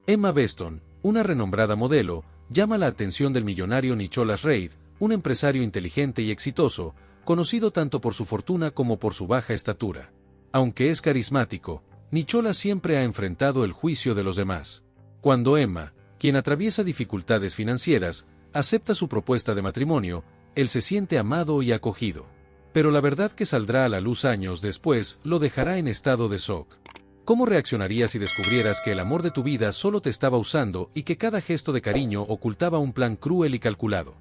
Emma Beston, una renombrada modelo, llama la atención del millonario Nicholas Reid, un empresario inteligente y exitoso, conocido tanto por su fortuna como por su baja estatura. Aunque es carismático, Nicholas siempre ha enfrentado el juicio de los demás. Cuando Emma, quien atraviesa dificultades financieras, acepta su propuesta de matrimonio, él se siente amado y acogido. Pero la verdad que saldrá a la luz años después lo dejará en estado de shock. ¿Cómo reaccionarías si descubrieras que el amor de tu vida solo te estaba usando y que cada gesto de cariño ocultaba un plan cruel y calculado?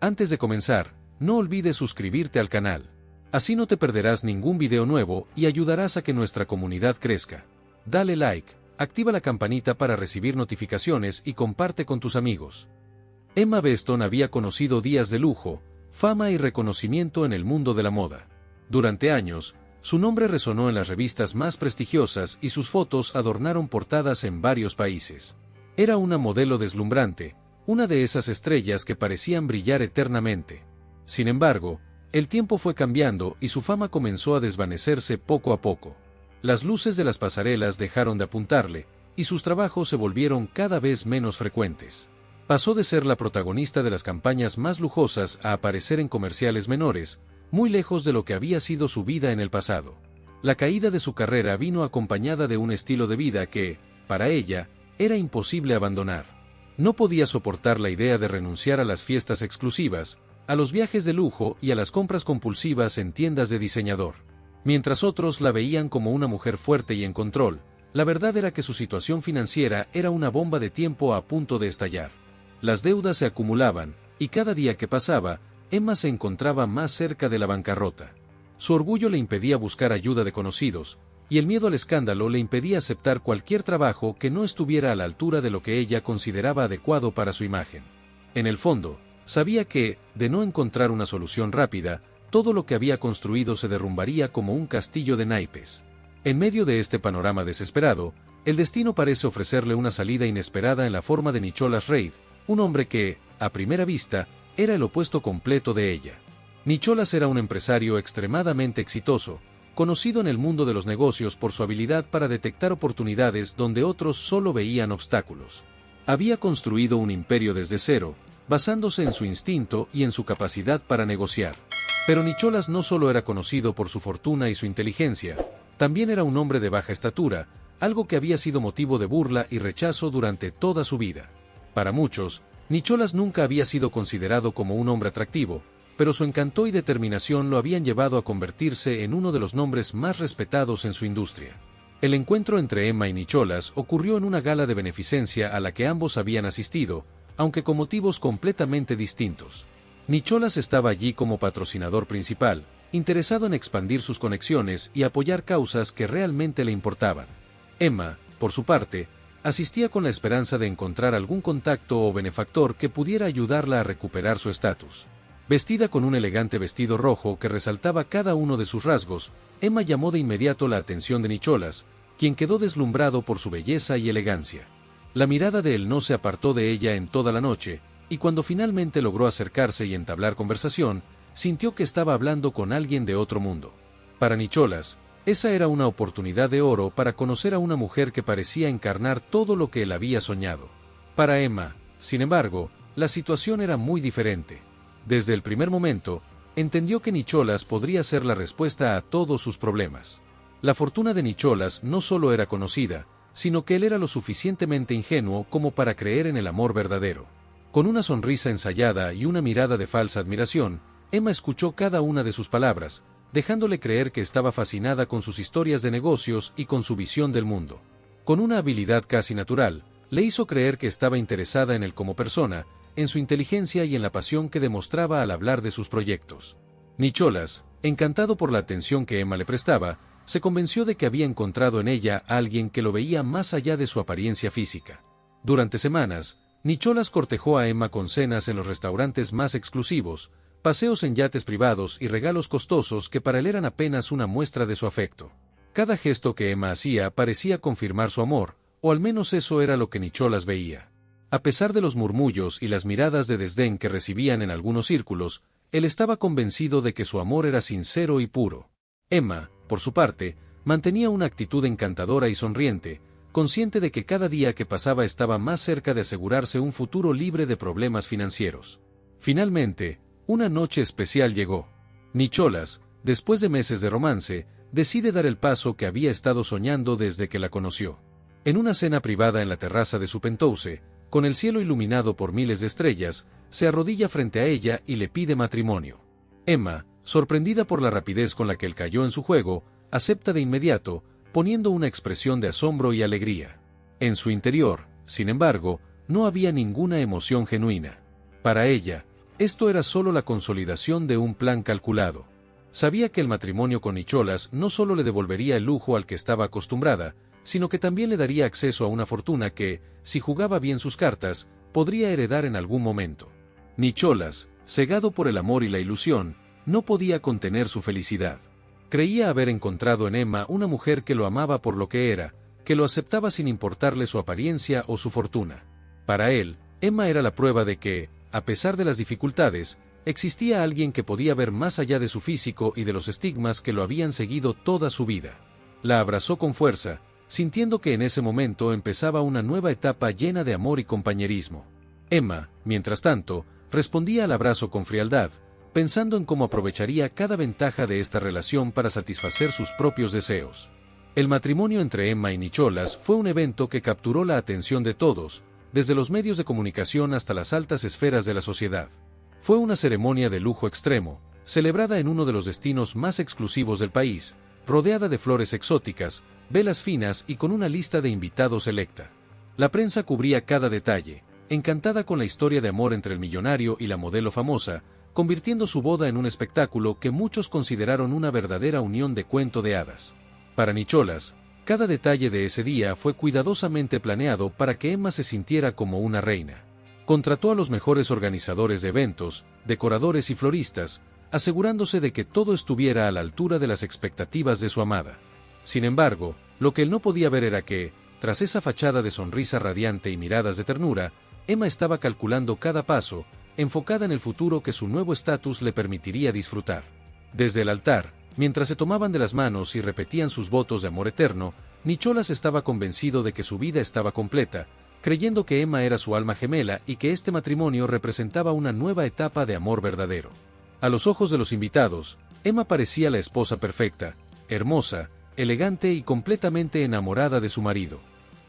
Antes de comenzar, no olvides suscribirte al canal. Así no te perderás ningún video nuevo y ayudarás a que nuestra comunidad crezca. Dale like, activa la campanita para recibir notificaciones y comparte con tus amigos. Emma Beston había conocido días de lujo, fama y reconocimiento en el mundo de la moda. Durante años, su nombre resonó en las revistas más prestigiosas y sus fotos adornaron portadas en varios países. Era una modelo deslumbrante, una de esas estrellas que parecían brillar eternamente. Sin embargo, el tiempo fue cambiando y su fama comenzó a desvanecerse poco a poco. Las luces de las pasarelas dejaron de apuntarle, y sus trabajos se volvieron cada vez menos frecuentes. Pasó de ser la protagonista de las campañas más lujosas a aparecer en comerciales menores, muy lejos de lo que había sido su vida en el pasado. La caída de su carrera vino acompañada de un estilo de vida que, para ella, era imposible abandonar. No podía soportar la idea de renunciar a las fiestas exclusivas, a los viajes de lujo y a las compras compulsivas en tiendas de diseñador. Mientras otros la veían como una mujer fuerte y en control, la verdad era que su situación financiera era una bomba de tiempo a punto de estallar. Las deudas se acumulaban, y cada día que pasaba, Emma se encontraba más cerca de la bancarrota. Su orgullo le impedía buscar ayuda de conocidos, y el miedo al escándalo le impedía aceptar cualquier trabajo que no estuviera a la altura de lo que ella consideraba adecuado para su imagen. En el fondo, sabía que, de no encontrar una solución rápida, todo lo que había construido se derrumbaría como un castillo de naipes. En medio de este panorama desesperado, el destino parece ofrecerle una salida inesperada en la forma de Nicholas Reid, un hombre que, a primera vista, era el opuesto completo de ella. Nicholas era un empresario extremadamente exitoso, conocido en el mundo de los negocios por su habilidad para detectar oportunidades donde otros solo veían obstáculos. Había construido un imperio desde cero, basándose en su instinto y en su capacidad para negociar. Pero Nicholas no solo era conocido por su fortuna y su inteligencia, también era un hombre de baja estatura, algo que había sido motivo de burla y rechazo durante toda su vida. Para muchos, Nicholas nunca había sido considerado como un hombre atractivo, pero su encanto y determinación lo habían llevado a convertirse en uno de los nombres más respetados en su industria. El encuentro entre Emma y Nicholas ocurrió en una gala de beneficencia a la que ambos habían asistido, aunque con motivos completamente distintos. Nicholas estaba allí como patrocinador principal, interesado en expandir sus conexiones y apoyar causas que realmente le importaban. Emma, por su parte, asistía con la esperanza de encontrar algún contacto o benefactor que pudiera ayudarla a recuperar su estatus. Vestida con un elegante vestido rojo que resaltaba cada uno de sus rasgos, Emma llamó de inmediato la atención de Nicholas, quien quedó deslumbrado por su belleza y elegancia. La mirada de él no se apartó de ella en toda la noche, y cuando finalmente logró acercarse y entablar conversación, sintió que estaba hablando con alguien de otro mundo. Para Nicholas, esa era una oportunidad de oro para conocer a una mujer que parecía encarnar todo lo que él había soñado. Para Emma, sin embargo, la situación era muy diferente. Desde el primer momento, entendió que Nicholas podría ser la respuesta a todos sus problemas. La fortuna de Nicholas no solo era conocida, sino que él era lo suficientemente ingenuo como para creer en el amor verdadero. Con una sonrisa ensayada y una mirada de falsa admiración, Emma escuchó cada una de sus palabras, dejándole creer que estaba fascinada con sus historias de negocios y con su visión del mundo. Con una habilidad casi natural, le hizo creer que estaba interesada en él como persona, en su inteligencia y en la pasión que demostraba al hablar de sus proyectos. Nicholas, encantado por la atención que Emma le prestaba, se convenció de que había encontrado en ella a alguien que lo veía más allá de su apariencia física. Durante semanas, Nicholas cortejó a Emma con cenas en los restaurantes más exclusivos, paseos en yates privados y regalos costosos que para él eran apenas una muestra de su afecto. Cada gesto que Emma hacía parecía confirmar su amor, o al menos eso era lo que Nicholas veía. A pesar de los murmullos y las miradas de desdén que recibían en algunos círculos, él estaba convencido de que su amor era sincero y puro. Emma, por su parte, mantenía una actitud encantadora y sonriente, consciente de que cada día que pasaba estaba más cerca de asegurarse un futuro libre de problemas financieros. Finalmente, una noche especial llegó. Nicholas, después de meses de romance, decide dar el paso que había estado soñando desde que la conoció. En una cena privada en la terraza de su penthouse, con el cielo iluminado por miles de estrellas, se arrodilla frente a ella y le pide matrimonio. Emma, sorprendida por la rapidez con la que él cayó en su juego, acepta de inmediato, poniendo una expresión de asombro y alegría. En su interior, sin embargo, no había ninguna emoción genuina. Para ella, esto era solo la consolidación de un plan calculado. Sabía que el matrimonio con Nicholas no solo le devolvería el lujo al que estaba acostumbrada, sino que también le daría acceso a una fortuna que, si jugaba bien sus cartas, podría heredar en algún momento. Nicholas, cegado por el amor y la ilusión, no podía contener su felicidad. Creía haber encontrado en Emma una mujer que lo amaba por lo que era, que lo aceptaba sin importarle su apariencia o su fortuna. Para él, Emma era la prueba de que, a pesar de las dificultades, existía alguien que podía ver más allá de su físico y de los estigmas que lo habían seguido toda su vida. La abrazó con fuerza, sintiendo que en ese momento empezaba una nueva etapa llena de amor y compañerismo. Emma, mientras tanto, respondía al abrazo con frialdad, pensando en cómo aprovecharía cada ventaja de esta relación para satisfacer sus propios deseos. El matrimonio entre Emma y Nicholas fue un evento que capturó la atención de todos, desde los medios de comunicación hasta las altas esferas de la sociedad. Fue una ceremonia de lujo extremo, celebrada en uno de los destinos más exclusivos del país, rodeada de flores exóticas, velas finas y con una lista de invitados selecta. La prensa cubría cada detalle, encantada con la historia de amor entre el millonario y la modelo famosa, convirtiendo su boda en un espectáculo que muchos consideraron una verdadera unión de cuento de hadas. Para Nicholas, cada detalle de ese día fue cuidadosamente planeado para que Emma se sintiera como una reina. Contrató a los mejores organizadores de eventos, decoradores y floristas, asegurándose de que todo estuviera a la altura de las expectativas de su amada. Sin embargo, lo que él no podía ver era que, tras esa fachada de sonrisa radiante y miradas de ternura, Emma estaba calculando cada paso, enfocada en el futuro que su nuevo estatus le permitiría disfrutar. Desde el altar, mientras se tomaban de las manos y repetían sus votos de amor eterno, Nicholas estaba convencido de que su vida estaba completa, creyendo que Emma era su alma gemela y que este matrimonio representaba una nueva etapa de amor verdadero. A los ojos de los invitados, Emma parecía la esposa perfecta, hermosa, elegante y completamente enamorada de su marido.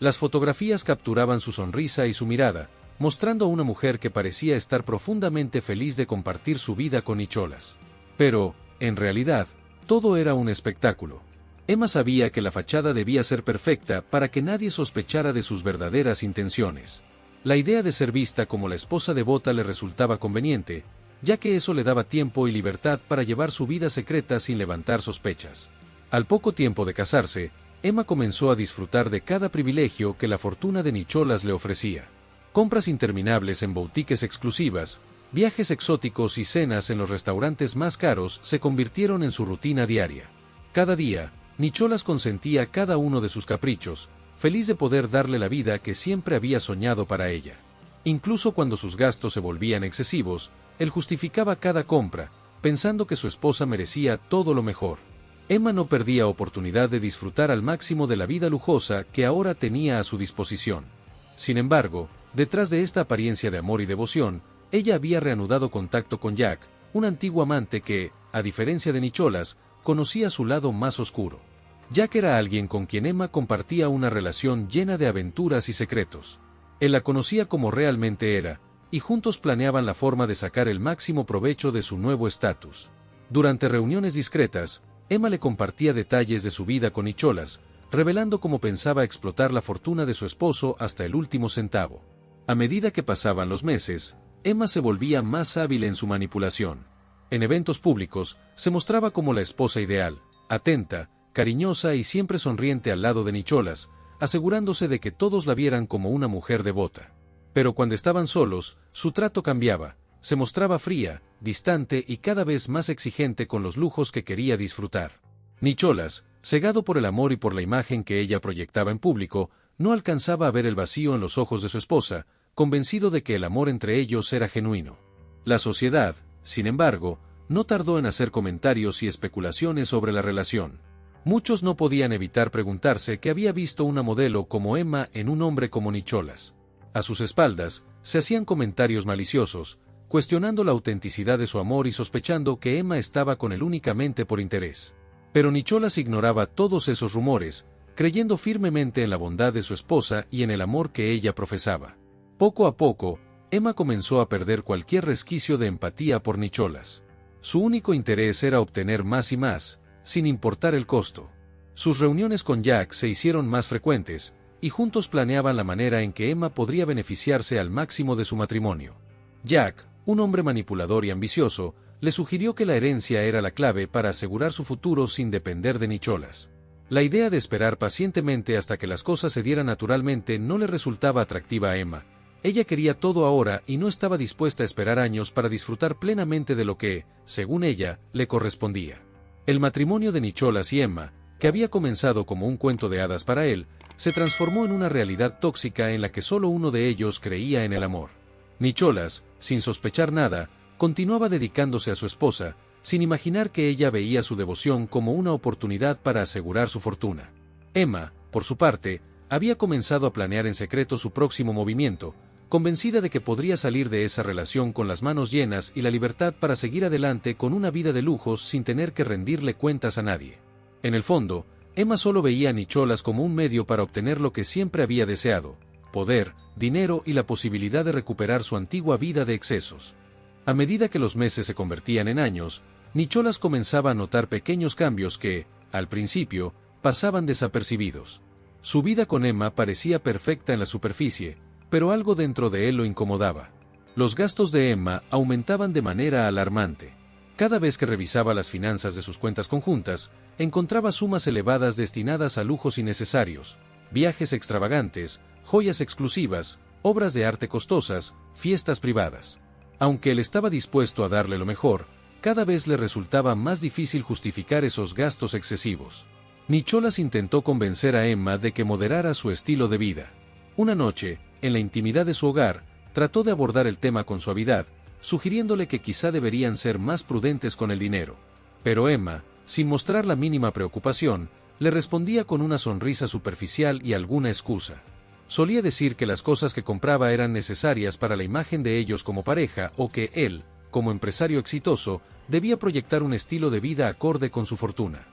Las fotografías capturaban su sonrisa y su mirada, mostrando a una mujer que parecía estar profundamente feliz de compartir su vida con Nicholas. Pero, en realidad, todo era un espectáculo. Emma sabía que la fachada debía ser perfecta para que nadie sospechara de sus verdaderas intenciones. La idea de ser vista como la esposa devota le resultaba conveniente, ya que eso le daba tiempo y libertad para llevar su vida secreta sin levantar sospechas. Al poco tiempo de casarse, Emma comenzó a disfrutar de cada privilegio que la fortuna de Nicholas le ofrecía. Compras interminables en boutiques exclusivas, viajes exóticos y cenas en los restaurantes más caros se convirtieron en su rutina diaria. Cada día, Nicholas consentía cada uno de sus caprichos, feliz de poder darle la vida que siempre había soñado para ella. Incluso cuando sus gastos se volvían excesivos, él justificaba cada compra, pensando que su esposa merecía todo lo mejor. Emma no perdía oportunidad de disfrutar al máximo de la vida lujosa que ahora tenía a su disposición. Sin embargo, detrás de esta apariencia de amor y devoción, ella había reanudado contacto con Jack, un antiguo amante que, a diferencia de Nicholas, conocía su lado más oscuro. Jack era alguien con quien Emma compartía una relación llena de aventuras y secretos. Él la conocía como realmente era, y juntos planeaban la forma de sacar el máximo provecho de su nuevo estatus. Durante reuniones discretas, Emma le compartía detalles de su vida con Nicholas, revelando cómo pensaba explotar la fortuna de su esposo hasta el último centavo. A medida que pasaban los meses, Emma se volvía más hábil en su manipulación. En eventos públicos, se mostraba como la esposa ideal, atenta, cariñosa y siempre sonriente al lado de Nicholas, asegurándose de que todos la vieran como una mujer devota. Pero cuando estaban solos, su trato cambiaba, se mostraba fría, distante y cada vez más exigente con los lujos que quería disfrutar. Nicholas, cegado por el amor y por la imagen que ella proyectaba en público, no alcanzaba a ver el vacío en los ojos de su esposa, convencido de que el amor entre ellos era genuino. La sociedad, sin embargo, no tardó en hacer comentarios y especulaciones sobre la relación. Muchos no podían evitar preguntarse qué había visto una modelo como Emma en un hombre como Nicholas. A sus espaldas, se hacían comentarios maliciosos, cuestionando la autenticidad de su amor y sospechando que Emma estaba con él únicamente por interés. Pero Nicholas ignoraba todos esos rumores, creyendo firmemente en la bondad de su esposa y en el amor que ella profesaba. Poco a poco, Emma comenzó a perder cualquier resquicio de empatía por Nicholas. Su único interés era obtener más y más, sin importar el costo. Sus reuniones con Jack se hicieron más frecuentes, y juntos planeaban la manera en que Emma podría beneficiarse al máximo de su matrimonio. Jack, un hombre manipulador y ambicioso, le sugirió que la herencia era la clave para asegurar su futuro sin depender de Nicholas. La idea de esperar pacientemente hasta que las cosas se dieran naturalmente no le resultaba atractiva a Emma. Ella quería todo ahora y no estaba dispuesta a esperar años para disfrutar plenamente de lo que, según ella, le correspondía. El matrimonio de Nicholas y Emma, que había comenzado como un cuento de hadas para él, se transformó en una realidad tóxica en la que solo uno de ellos creía en el amor. Nicholas, sin sospechar nada, continuaba dedicándose a su esposa, sin imaginar que ella veía su devoción como una oportunidad para asegurar su fortuna. Emma, por su parte, había comenzado a planear en secreto su próximo movimiento, convencida de que podría salir de esa relación con las manos llenas y la libertad para seguir adelante con una vida de lujos sin tener que rendirle cuentas a nadie. En el fondo, Emma solo veía a Nicholas como un medio para obtener lo que siempre había deseado: poder, dinero y la posibilidad de recuperar su antigua vida de excesos. A medida que los meses se convertían en años, Nicholas comenzaba a notar pequeños cambios que, al principio, pasaban desapercibidos. Su vida con Emma parecía perfecta en la superficie, pero algo dentro de él lo incomodaba. Los gastos de Emma aumentaban de manera alarmante. Cada vez que revisaba las finanzas de sus cuentas conjuntas, encontraba sumas elevadas destinadas a lujos innecesarios, viajes extravagantes, joyas exclusivas, obras de arte costosas, fiestas privadas. Aunque él estaba dispuesto a darle lo mejor, cada vez le resultaba más difícil justificar esos gastos excesivos. Nicholas intentó convencer a Emma de que moderara su estilo de vida. Una noche, en la intimidad de su hogar, trató de abordar el tema con suavidad, sugiriéndole que quizá deberían ser más prudentes con el dinero. Pero Emma, sin mostrar la mínima preocupación, le respondía con una sonrisa superficial y alguna excusa. Solía decir que las cosas que compraba eran necesarias para la imagen de ellos como pareja o que él, como empresario exitoso, debía proyectar un estilo de vida acorde con su fortuna.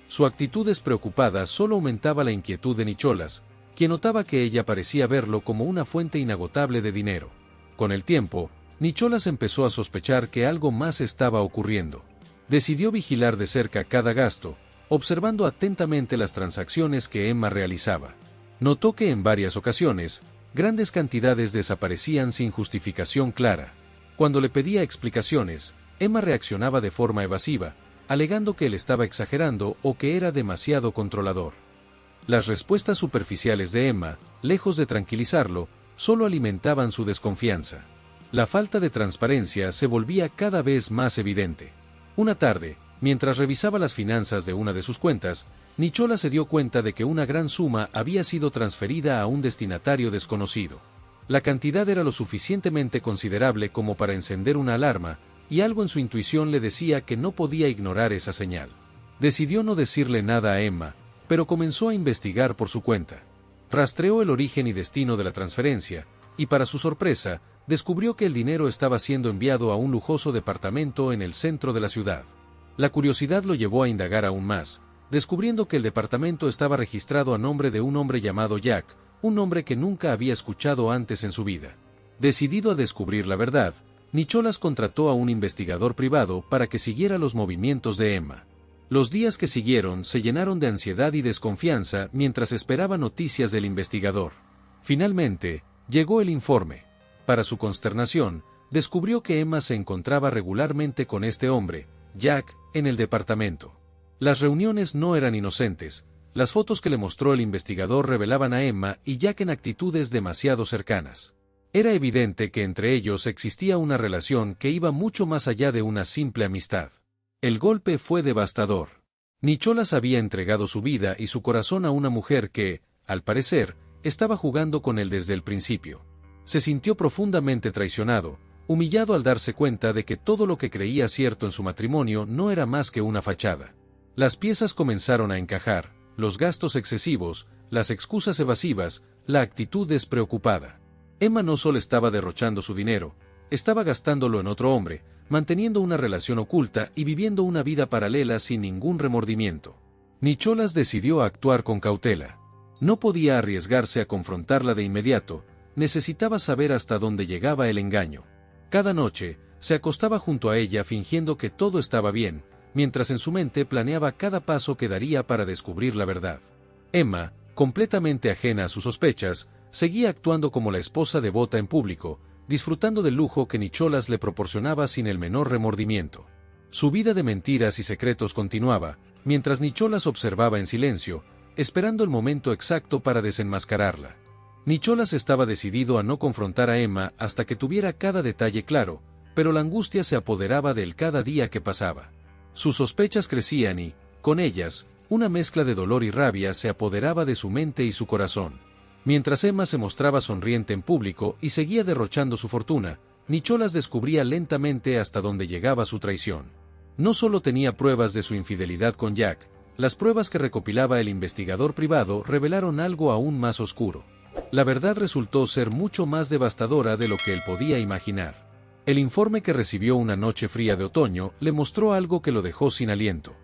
Su actitud despreocupada solo aumentaba la inquietud de Nicholas, quien notaba que ella parecía verlo como una fuente inagotable de dinero. Con el tiempo, Nicholas empezó a sospechar que algo más estaba ocurriendo. Decidió vigilar de cerca cada gasto, observando atentamente las transacciones que Emma realizaba. Notó que en varias ocasiones, grandes cantidades desaparecían sin justificación clara. Cuando le pedía explicaciones, Emma reaccionaba de forma evasiva, alegando que él estaba exagerando o que era demasiado controlador. Las respuestas superficiales de Emma, lejos de tranquilizarlo, solo alimentaban su desconfianza. La falta de transparencia se volvía cada vez más evidente. Una tarde, mientras revisaba las finanzas de una de sus cuentas, Nicholas se dio cuenta de que una gran suma había sido transferida a un destinatario desconocido. La cantidad era lo suficientemente considerable como para encender una alarma, y algo en su intuición le decía que no podía ignorar esa señal. Decidió no decirle nada a Emma, pero comenzó a investigar por su cuenta. Rastreó el origen y destino de la transferencia, y para su sorpresa, descubrió que el dinero estaba siendo enviado a un lujoso departamento en el centro de la ciudad. La curiosidad lo llevó a indagar aún más, descubriendo que el departamento estaba registrado a nombre de un hombre llamado Jack, un nombre que nunca había escuchado antes en su vida. Decidido a descubrir la verdad, Nicholas contrató a un investigador privado para que siguiera los movimientos de Emma. Los días que siguieron se llenaron de ansiedad y desconfianza mientras esperaba noticias del investigador. Finalmente, llegó el informe. Para su consternación, descubrió que Emma se encontraba regularmente con este hombre, Jack, en el departamento. Las reuniones no eran inocentes. Las fotos que le mostró el investigador revelaban a Emma y Jack en actitudes demasiado cercanas. Era evidente que entre ellos existía una relación que iba mucho más allá de una simple amistad. El golpe fue devastador. Nicholas había entregado su vida y su corazón a una mujer que, al parecer, estaba jugando con él desde el principio. Se sintió profundamente traicionado, humillado al darse cuenta de que todo lo que creía cierto en su matrimonio no era más que una fachada. Las piezas comenzaron a encajar, los gastos excesivos, las excusas evasivas, la actitud despreocupada. Emma no solo estaba derrochando su dinero, estaba gastándolo en otro hombre, manteniendo una relación oculta y viviendo una vida paralela sin ningún remordimiento. Nicholas decidió actuar con cautela. No podía arriesgarse a confrontarla de inmediato, necesitaba saber hasta dónde llegaba el engaño. Cada noche, se acostaba junto a ella fingiendo que todo estaba bien, mientras en su mente planeaba cada paso que daría para descubrir la verdad. Emma, completamente ajena a sus sospechas, seguía actuando como la esposa devota en público, disfrutando del lujo que Nicholas le proporcionaba sin el menor remordimiento. Su vida de mentiras y secretos continuaba, mientras Nicholas observaba en silencio, esperando el momento exacto para desenmascararla. Nicholas estaba decidido a no confrontar a Emma hasta que tuviera cada detalle claro, pero la angustia se apoderaba de él cada día que pasaba. Sus sospechas crecían y, con ellas, una mezcla de dolor y rabia se apoderaba de su mente y su corazón. Mientras Emma se mostraba sonriente en público y seguía derrochando su fortuna, Nicholas descubría lentamente hasta dónde llegaba su traición. No solo tenía pruebas de su infidelidad con Jack, las pruebas que recopilaba el investigador privado revelaron algo aún más oscuro. La verdad resultó ser mucho más devastadora de lo que él podía imaginar. El informe que recibió una noche fría de otoño le mostró algo que lo dejó sin aliento.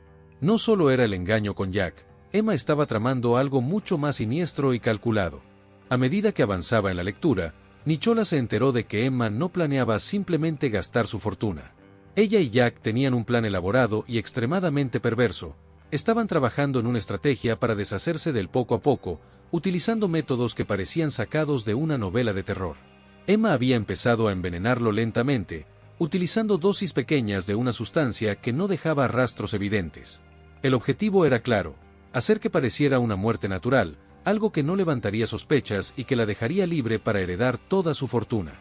No solo era el engaño con Jack, Emma estaba tramando algo mucho más siniestro y calculado. A medida que avanzaba en la lectura, Nicholas se enteró de que Emma no planeaba simplemente gastar su fortuna. Ella y Jack tenían un plan elaborado y extremadamente perverso. Estaban trabajando en una estrategia para deshacerse del poco a poco, utilizando métodos que parecían sacados de una novela de terror. Emma había empezado a envenenarlo lentamente, utilizando dosis pequeñas de una sustancia que no dejaba rastros evidentes. El objetivo era claro: hacer que pareciera una muerte natural, algo que no levantaría sospechas y que la dejaría libre para heredar toda su fortuna.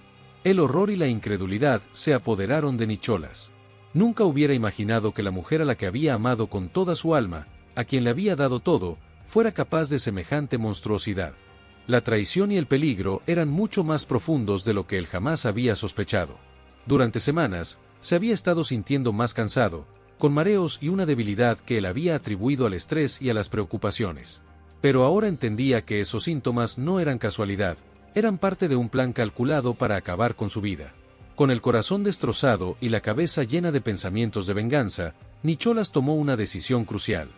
El horror y la incredulidad se apoderaron de Nicholas. Nunca hubiera imaginado que la mujer a la que había amado con toda su alma, a quien le había dado todo, fuera capaz de semejante monstruosidad. La traición y el peligro eran mucho más profundos de lo que él jamás había sospechado. Durante semanas, se había estado sintiendo más cansado, con mareos y una debilidad que él había atribuido al estrés y a las preocupaciones. Pero ahora entendía que esos síntomas no eran casualidad, eran parte de un plan calculado para acabar con su vida. Con el corazón destrozado y la cabeza llena de pensamientos de venganza, Nicholas tomó una decisión crucial.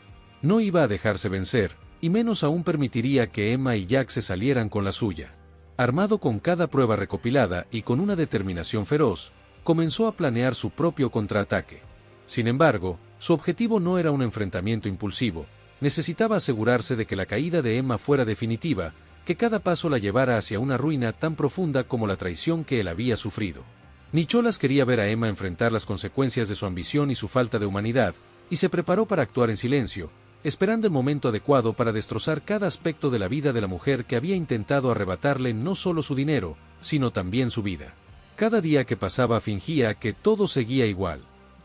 No iba a dejarse vencer, y menos aún permitiría que Emma y Jack se salieran con la suya. Armado con cada prueba recopilada y con una determinación feroz, comenzó a planear su propio contraataque. Sin embargo, su objetivo no era un enfrentamiento impulsivo. Necesitaba asegurarse de que la caída de Emma fuera definitiva, que cada paso la llevara hacia una ruina tan profunda como la traición que él había sufrido. Nicholas quería ver a Emma enfrentar las consecuencias de su ambición y su falta de humanidad, y se preparó para actuar en silencio, esperando el momento adecuado para destrozar cada aspecto de la vida de la mujer que había intentado arrebatarle no solo su dinero, sino también su vida. Cada día que pasaba fingía que todo seguía igual.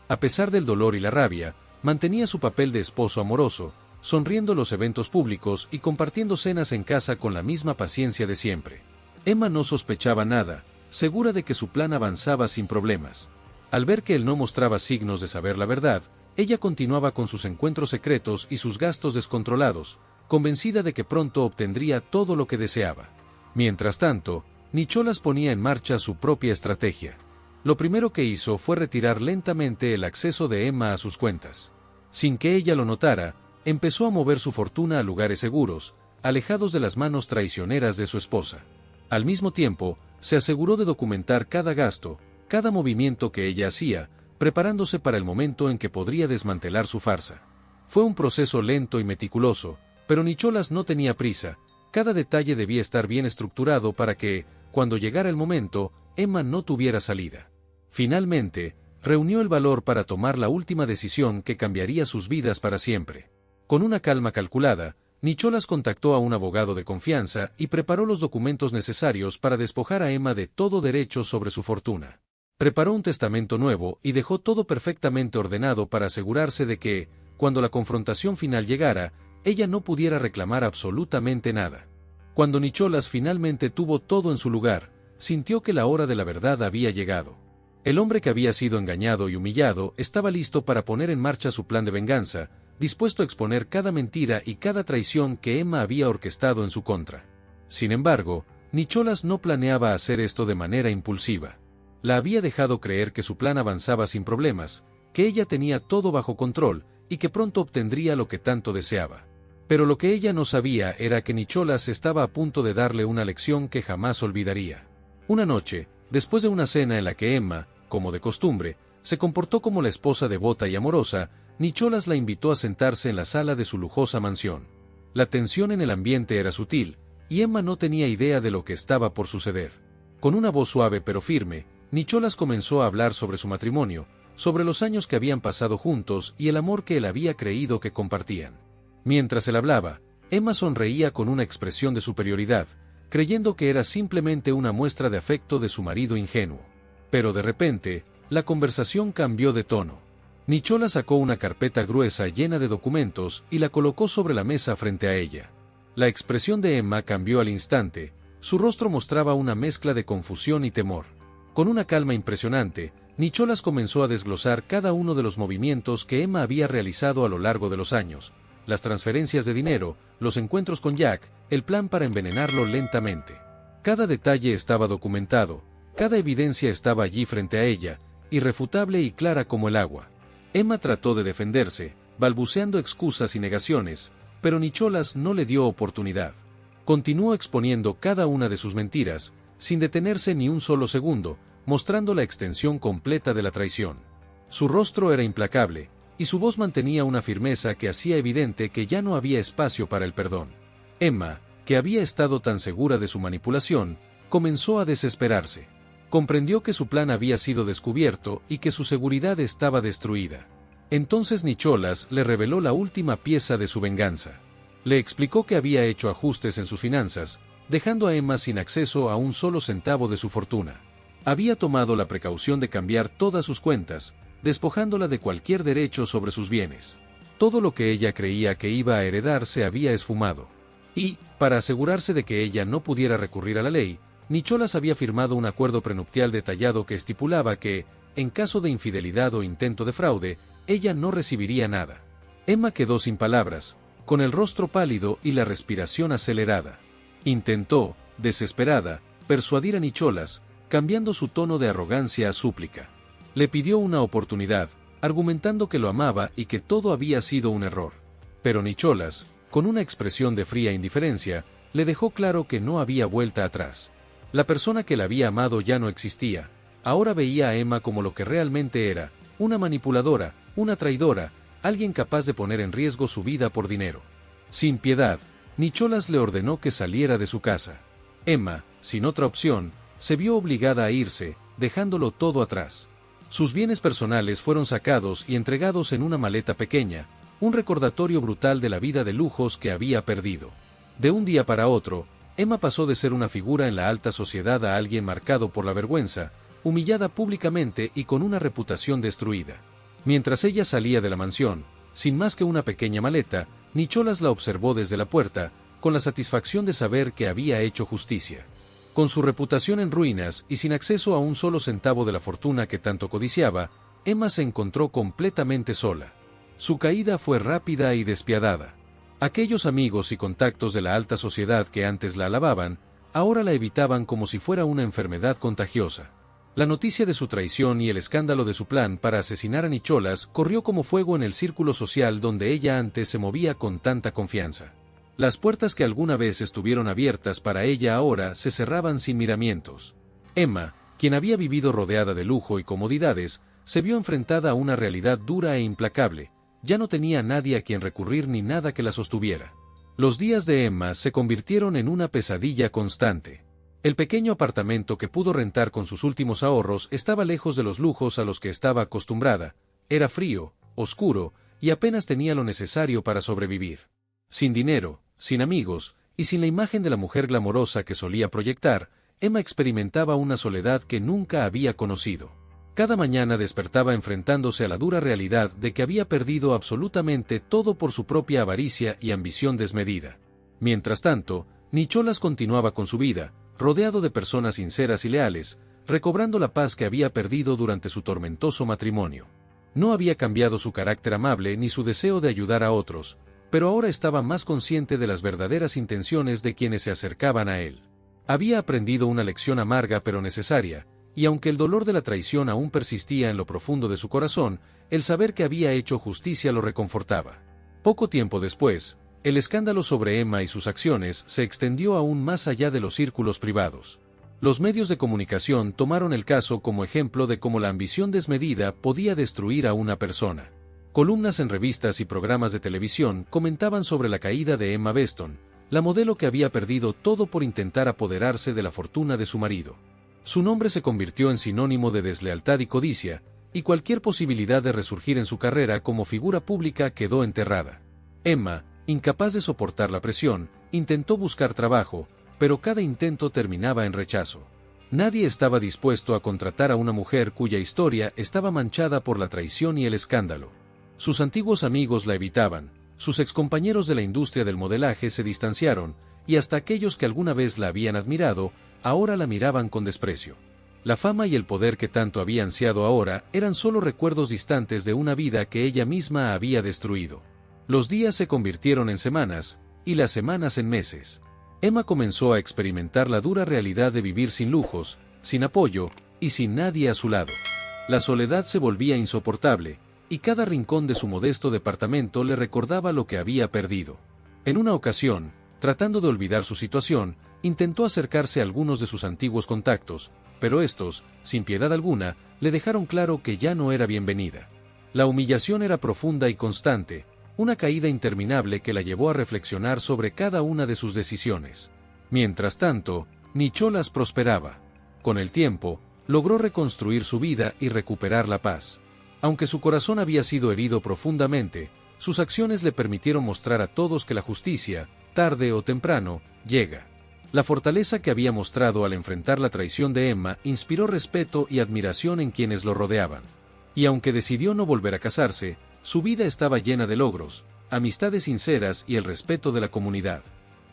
A pesar del dolor y la rabia, mantenía su papel de esposo amoroso, sonriendo los eventos públicos y compartiendo cenas en casa con la misma paciencia de siempre. Emma no sospechaba nada, segura de que su plan avanzaba sin problemas. Al ver que él no mostraba signos de saber la verdad, ella continuaba con sus encuentros secretos y sus gastos descontrolados, convencida de que pronto obtendría todo lo que deseaba. Mientras tanto, Nicholas ponía en marcha su propia estrategia. Lo primero que hizo fue retirar lentamente el acceso de Emma a sus cuentas. Sin que ella lo notara, empezó a mover su fortuna a lugares seguros, alejados de las manos traicioneras de su esposa. Al mismo tiempo, se aseguró de documentar cada gasto, cada movimiento que ella hacía, preparándose para el momento en que podría desmantelar su farsa. Fue un proceso lento y meticuloso, pero Nicholas no tenía prisa. Cada detalle debía estar bien estructurado para que, cuando llegara el momento, Emma no tuviera salida. Finalmente, reunió el valor para tomar la última decisión que cambiaría sus vidas para siempre. Con una calma calculada, Nicholas contactó a un abogado de confianza y preparó los documentos necesarios para despojar a Emma de todo derecho sobre su fortuna. Preparó un testamento nuevo y dejó todo perfectamente ordenado para asegurarse de que, cuando la confrontación final llegara, ella no pudiera reclamar absolutamente nada. Cuando Nicholas finalmente tuvo todo en su lugar, sintió que la hora de la verdad había llegado. El hombre que había sido engañado y humillado estaba listo para poner en marcha su plan de venganza, dispuesto a exponer cada mentira y cada traición que Emma había orquestado en su contra. Sin embargo, Nicholas no planeaba hacer esto de manera impulsiva. La había dejado creer que su plan avanzaba sin problemas, que ella tenía todo bajo control, y que pronto obtendría lo que tanto deseaba. Pero lo que ella no sabía era que Nicholas estaba a punto de darle una lección que jamás olvidaría. Una noche, después de una cena en la que Emma, como de costumbre, se comportó como la esposa devota y amorosa, Nicholas la invitó a sentarse en la sala de su lujosa mansión. La tensión en el ambiente era sutil, y Emma no tenía idea de lo que estaba por suceder. Con una voz suave pero firme, Nicholas comenzó a hablar sobre su matrimonio, sobre los años que habían pasado juntos y el amor que él había creído que compartían. Mientras él hablaba, Emma sonreía con una expresión de superioridad, creyendo que era simplemente una muestra de afecto de su marido ingenuo. Pero de repente, la conversación cambió de tono. Nicholas sacó una carpeta gruesa llena de documentos y la colocó sobre la mesa frente a ella. La expresión de Emma cambió al instante, su rostro mostraba una mezcla de confusión y temor. Con una calma impresionante, Nicholas comenzó a desglosar cada uno de los movimientos que Emma había realizado a lo largo de los años, las transferencias de dinero, los encuentros con Jack, el plan para envenenarlo lentamente. Cada detalle estaba documentado, cada evidencia estaba allí frente a ella, irrefutable y clara como el agua. Emma trató de defenderse, balbuceando excusas y negaciones, pero Nicholas no le dio oportunidad. Continuó exponiendo cada una de sus mentiras, sin detenerse ni un solo segundo, mostrando la extensión completa de la traición. Su rostro era implacable, y su voz mantenía una firmeza que hacía evidente que ya no había espacio para el perdón. Emma, que había estado tan segura de su manipulación, comenzó a desesperarse. Comprendió que su plan había sido descubierto y que su seguridad estaba destruida. Entonces Nicholas le reveló la última pieza de su venganza. Le explicó que había hecho ajustes en sus finanzas, dejando a Emma sin acceso a un solo centavo de su fortuna. Había tomado la precaución de cambiar todas sus cuentas, despojándola de cualquier derecho sobre sus bienes. Todo lo que ella creía que iba a heredar se había esfumado. Y, para asegurarse de que ella no pudiera recurrir a la ley, Nicholas había firmado un acuerdo prenupcial detallado que estipulaba que, en caso de infidelidad o intento de fraude, ella no recibiría nada. Emma quedó sin palabras, con el rostro pálido y la respiración acelerada. Intentó, desesperada, persuadir a Nicholas, cambiando su tono de arrogancia a súplica. Le pidió una oportunidad, argumentando que lo amaba y que todo había sido un error. Pero Nicholas, con una expresión de fría indiferencia, le dejó claro que no había vuelta atrás. La persona que la había amado ya no existía, ahora veía a Emma como lo que realmente era, una manipuladora, una traidora, alguien capaz de poner en riesgo su vida por dinero. Sin piedad, Nicholas le ordenó que saliera de su casa. Emma, sin otra opción, se vio obligada a irse, dejándolo todo atrás. Sus bienes personales fueron sacados y entregados en una maleta pequeña, un recordatorio brutal de la vida de lujos que había perdido. De un día para otro, Emma pasó de ser una figura en la alta sociedad a alguien marcado por la vergüenza, humillada públicamente y con una reputación destruida. Mientras ella salía de la mansión, sin más que una pequeña maleta, Nicholas la observó desde la puerta, con la satisfacción de saber que había hecho justicia. Con su reputación en ruinas y sin acceso a un solo centavo de la fortuna que tanto codiciaba, Emma se encontró completamente sola. Su caída fue rápida y despiadada. Aquellos amigos y contactos de la alta sociedad que antes la alababan, ahora la evitaban como si fuera una enfermedad contagiosa. La noticia de su traición y el escándalo de su plan para asesinar a Nicholas corrió como fuego en el círculo social donde ella antes se movía con tanta confianza. Las puertas que alguna vez estuvieron abiertas para ella ahora se cerraban sin miramientos. Emma, quien había vivido rodeada de lujo y comodidades, se vio enfrentada a una realidad dura e implacable. Ya no tenía nadie a quien recurrir ni nada que la sostuviera. Los días de Emma se convirtieron en una pesadilla constante. El pequeño apartamento que pudo rentar con sus últimos ahorros estaba lejos de los lujos a los que estaba acostumbrada, era frío, oscuro, y apenas tenía lo necesario para sobrevivir. Sin dinero, sin amigos, y sin la imagen de la mujer glamorosa que solía proyectar, Emma experimentaba una soledad que nunca había conocido. Cada mañana despertaba enfrentándose a la dura realidad de que había perdido absolutamente todo por su propia avaricia y ambición desmedida. Mientras tanto, Nicholas continuaba con su vida, rodeado de personas sinceras y leales, recobrando la paz que había perdido durante su tormentoso matrimonio. No había cambiado su carácter amable ni su deseo de ayudar a otros, pero ahora estaba más consciente de las verdaderas intenciones de quienes se acercaban a él. Había aprendido una lección amarga pero necesaria, y aunque el dolor de la traición aún persistía en lo profundo de su corazón, el saber que había hecho justicia lo reconfortaba. Poco tiempo después, el escándalo sobre Emma y sus acciones se extendió aún más allá de los círculos privados. Los medios de comunicación tomaron el caso como ejemplo de cómo la ambición desmedida podía destruir a una persona. Columnas en revistas y programas de televisión comentaban sobre la caída de Emma Beston, la modelo que había perdido todo por intentar apoderarse de la fortuna de su marido. Su nombre se convirtió en sinónimo de deslealtad y codicia, y cualquier posibilidad de resurgir en su carrera como figura pública quedó enterrada. Emma, incapaz de soportar la presión, intentó buscar trabajo, pero cada intento terminaba en rechazo. Nadie estaba dispuesto a contratar a una mujer cuya historia estaba manchada por la traición y el escándalo. Sus antiguos amigos la evitaban, sus excompañeros de la industria del modelaje se distanciaron, y hasta aquellos que alguna vez la habían admirado, ahora la miraban con desprecio. La fama y el poder que tanto había ansiado ahora eran solo recuerdos distantes de una vida que ella misma había destruido. Los días se convirtieron en semanas, y las semanas en meses. Emma comenzó a experimentar la dura realidad de vivir sin lujos, sin apoyo, y sin nadie a su lado. La soledad se volvía insoportable, y cada rincón de su modesto departamento le recordaba lo que había perdido. En una ocasión, tratando de olvidar su situación, intentó acercarse a algunos de sus antiguos contactos, pero estos, sin piedad alguna, le dejaron claro que ya no era bienvenida. La humillación era profunda y constante, una caída interminable que la llevó a reflexionar sobre cada una de sus decisiones. Mientras tanto, Nicholas prosperaba. Con el tiempo, logró reconstruir su vida y recuperar la paz. Aunque su corazón había sido herido profundamente, sus acciones le permitieron mostrar a todos que la justicia, tarde o temprano, llega. La fortaleza que había mostrado al enfrentar la traición de Emma inspiró respeto y admiración en quienes lo rodeaban. Y aunque decidió no volver a casarse, su vida estaba llena de logros, amistades sinceras y el respeto de la comunidad.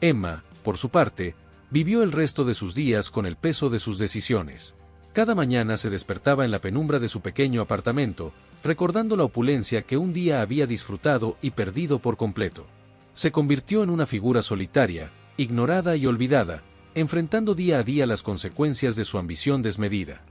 Emma, por su parte, vivió el resto de sus días con el peso de sus decisiones. Cada mañana se despertaba en la penumbra de su pequeño apartamento, recordando la opulencia que un día había disfrutado y perdido por completo. Se convirtió en una figura solitaria, ignorada y olvidada, enfrentando día a día las consecuencias de su ambición desmedida.